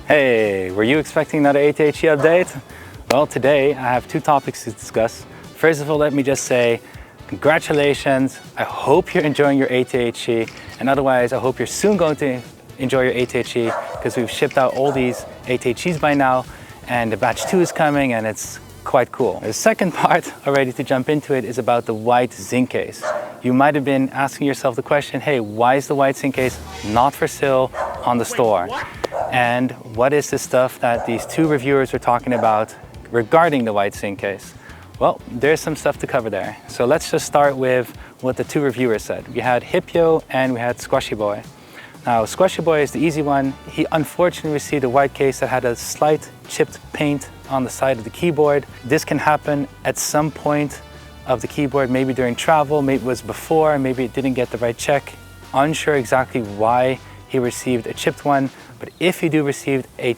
Hey, were you expecting another ATHE update? Well, today I have two topics to discuss. First of all, let me just say congratulations. I hope you're enjoying your ATHE, and otherwise I hope you're soon going to enjoy your ATHE because we've shipped out all these ATHEs by now and the batch 2 is coming and it's quite cool. The second part, already to jump into it, is about the white zinc case. You might have been asking yourself the question, hey, why is the white zinc case not for sale on the store? And what is the stuff that these two reviewers were talking about regarding the white zinc case? Well, there's some stuff to cover there. So let's just start with what the two reviewers said. We had Hipyo and we had Squashy Boy. Now, Squashy Boy is the easy one. He unfortunately received a white case that had a slight chipped paint on the side of the keyboard. This can happen at some point of the keyboard, maybe during travel, maybe it was before, maybe it didn't get the right check. Unsure exactly why he received a chipped one, but if you do receive a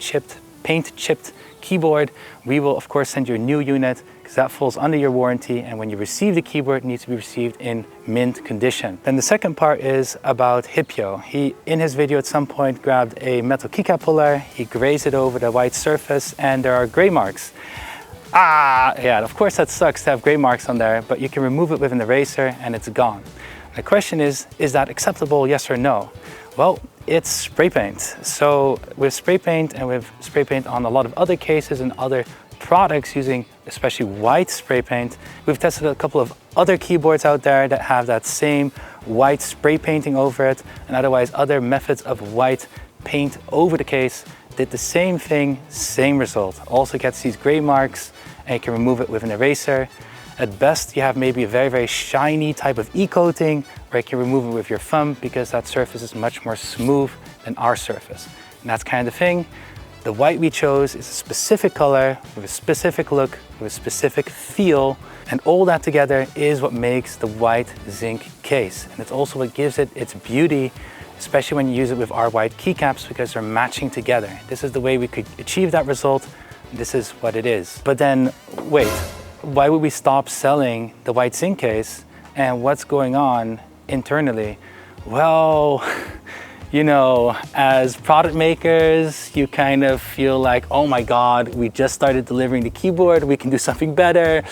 paint chipped keyboard, we will of course send you a new unit because that falls under your warranty, and when you receive the keyboard, it needs to be received in mint condition. Then the second part is about Hipyo. He, in his video at some point, grabbed a metal keycap puller, he grazed it over the white surface, and there are gray marks. Yeah, of course that sucks to have gray marks on there, but you can remove it with an eraser and it's gone. The question is that acceptable, yes or no? Well, it's spray paint. So with spray paint and with spray paint on a lot of other cases and other products using especially white spray paint, we've tested a couple of other keyboards out there that have that same white spray painting over it, and otherwise other methods of white paint over the case did the same thing, same result. Also gets these gray marks and you can remove it with an eraser. At best, you have maybe a very, very shiny type of e-coating where you can remove it with your thumb because that surface is much more smooth than our surface. And that's kind of the thing. The white we chose is a specific color with a specific look, with a specific feel, and all that together is what makes the white zinc case. And it's also what gives it its beauty, especially when you use it with our white keycaps because they're matching together. This is the way we could achieve that result. This is what it is. But then, wait. Why would we stop selling the white zinc case, and what's going on internally? Well, you know, as product makers, you kind of feel like, oh my God, we just started delivering the keyboard, we can do something better.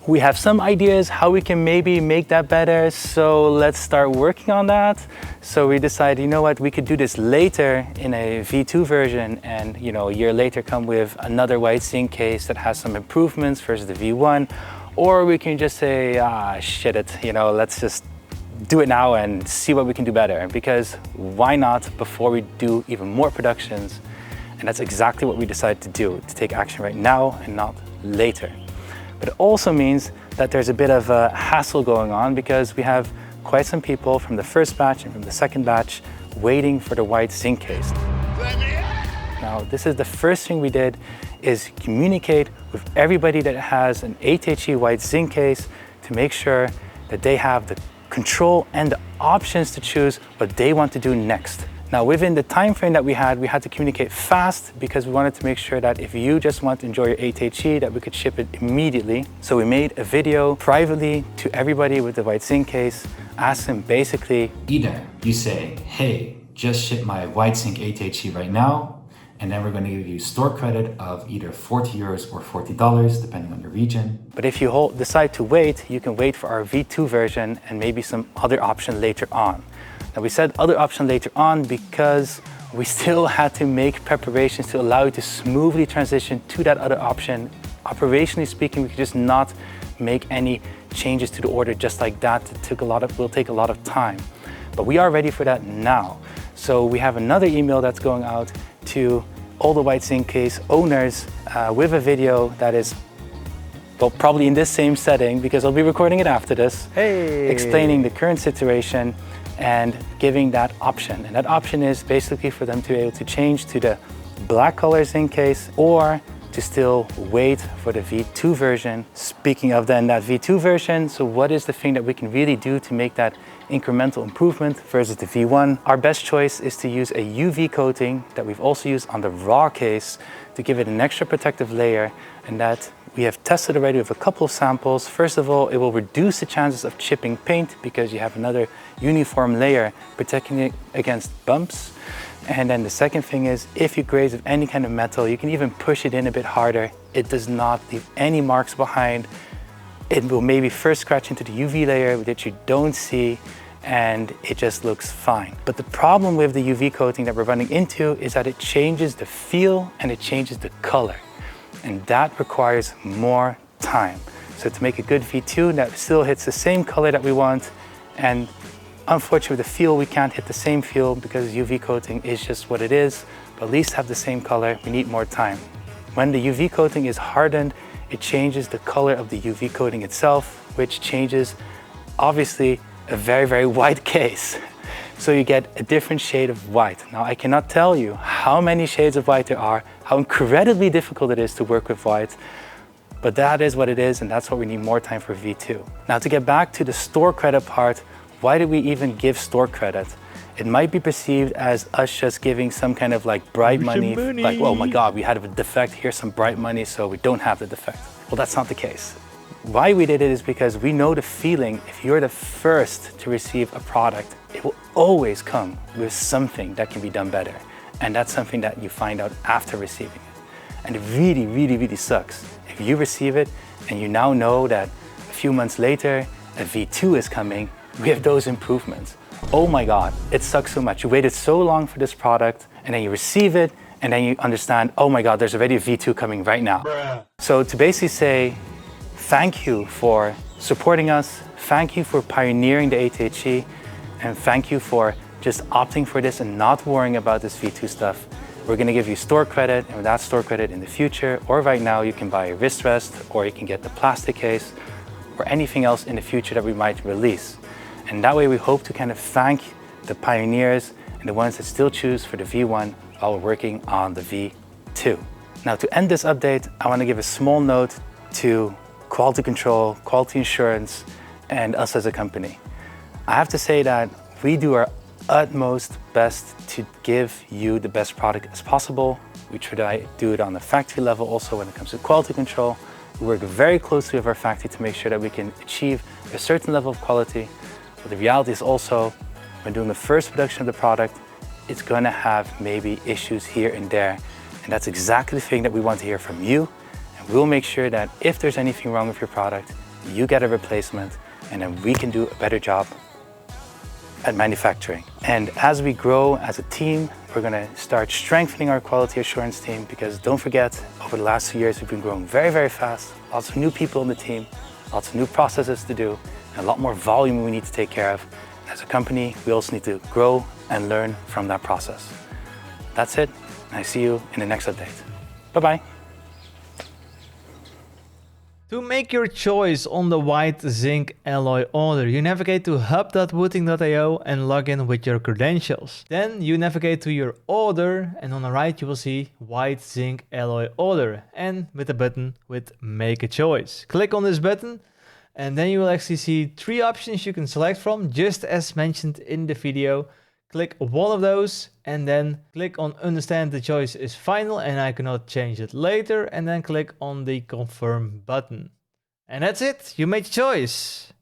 We have some ideas how we can maybe make that better, so let's start working on that. So we decided, you know what, we could do this later in a V2 version and, you know, a year later come with another white zinc case that has some improvements versus the V1. Or we can just say, shit it, you know, let's just do it now and see what we can do better. Because why not before we do even more productions? And that's exactly what we decided to do, to take action right now and not later. But it also means that there's a bit of a hassle going on because we have quite some people from the first batch and from the second batch waiting for the white zinc case. Now, this is the first thing we did, is communicate with everybody that has an ATHE white zinc case to make sure that they have the control and the options to choose what they want to do next. Now, within the time frame that we had to communicate fast because we wanted to make sure that if you just want to enjoy your ATHE, that we could ship it immediately. So we made a video privately to everybody with the white zinc case, asked them basically, either you say, hey, just ship my white zinc ATHE right now, and then we're going to give you store credit of either €40 or $40, depending on your region. But if you decide to wait, you can wait for our V2 version and maybe some other option later on. Now, we said other option later on because we still had to make preparations to allow you to smoothly transition to that other option. Operationally speaking, we could just not make any changes to the order just like that. Will take a lot of time. But we are ready for that now. So we have another email that's going out to all the white zinc case owners with a video that is, well, probably in this same setting because I'll be recording it after this, explaining the current situation and giving that option. And that option is basically for them to be able to change to the black color zinc case or to still wait for the V2 version. Speaking of then that V2 version, so what is the thing that we can really do to make that incremental improvement versus the V1? Our best choice is to use a UV coating that we've also used on the raw case to give it an extra protective layer, and that we have tested already with a couple of samples. First of all, it will reduce the chances of chipping paint because you have another uniform layer protecting it against bumps. And then the second thing is, if you graze with any kind of metal, you can even push it in a bit harder. It does not leave any marks behind. It will maybe first scratch into the UV layer that you don't see, and it just looks fine. But the problem with the UV coating that we're running into is that it changes the feel and it changes the color. And that requires more time. So to make a good V2 that still hits the same color that we want, and unfortunately with the feel we can't hit the same feel because UV coating is just what it is, but at least have the same color, we need more time. When the UV coating is hardened, it changes the color of the UV coating itself, which changes obviously a very, very white case. So you get a different shade of white. Now I cannot tell you how many shades of white there are, how incredibly difficult it is to work with white, but that is what it is, and that's what we need more time for V2. Now to get back to the store credit part, why do we even give store credit? It might be perceived as us just giving some kind of like bright money, like, oh my God, we had a defect, here's some bright money, so we don't have the defect. Well, that's not the case. Why we did it is because we know the feeling, if you're the first to receive a product, it will always come with something that can be done better. And that's something that you find out after receiving it. And it really, really, really sucks. If you receive it and you now know that a few months later, a V2 is coming with those improvements. Oh my God, it sucks so much. You waited so long for this product and then you receive it and then you understand, oh my God, there's already a V2 coming right now. Bruh. So to basically say, thank you for supporting us, thank you for pioneering the ATHE, and thank you for just opting for this and not worrying about this V2 stuff. We're gonna give you store credit, and with that store credit in the future, or right now, you can buy a wrist rest, or you can get the plastic case, or anything else in the future that we might release. And that way we hope to kind of thank the pioneers and the ones that still choose for the V1 while we're working on the V2. Now to end this update, I wanna give a small note to quality control, quality assurance, and us as a company. I have to say that we do our utmost best to give you the best product as possible. We try to do it on the factory level also when it comes to quality control. We work very closely with our factory to make sure that we can achieve a certain level of quality. But the reality is also, when doing the first production of the product, it's gonna have maybe issues here and there. And that's exactly the thing that we want to hear from you. And we'll make sure that if there's anything wrong with your product, you get a replacement, and then we can do a better job at manufacturing. And as we grow as a team, we're gonna start strengthening our quality assurance team, because don't forget, over the last 2 years, we've been growing very, very fast. Lots of new people in the team, lots of new processes to do, and a lot more volume we need to take care of. As a company, we also need to grow and learn from that process. That's it, and I see you in the next update. Bye-bye. To make your choice on the white zinc alloy order, you navigate to hub.wooting.io and log in with your credentials. Then you navigate to your order, and on the right you will see white zinc alloy order, and with a button with make a choice. Click on this button and then you will actually see 3 options you can select from, just as mentioned in the video. Click one of those and then click on understand the choice is final and I cannot change it later, and then click on the confirm button. And that's it, you made your choice.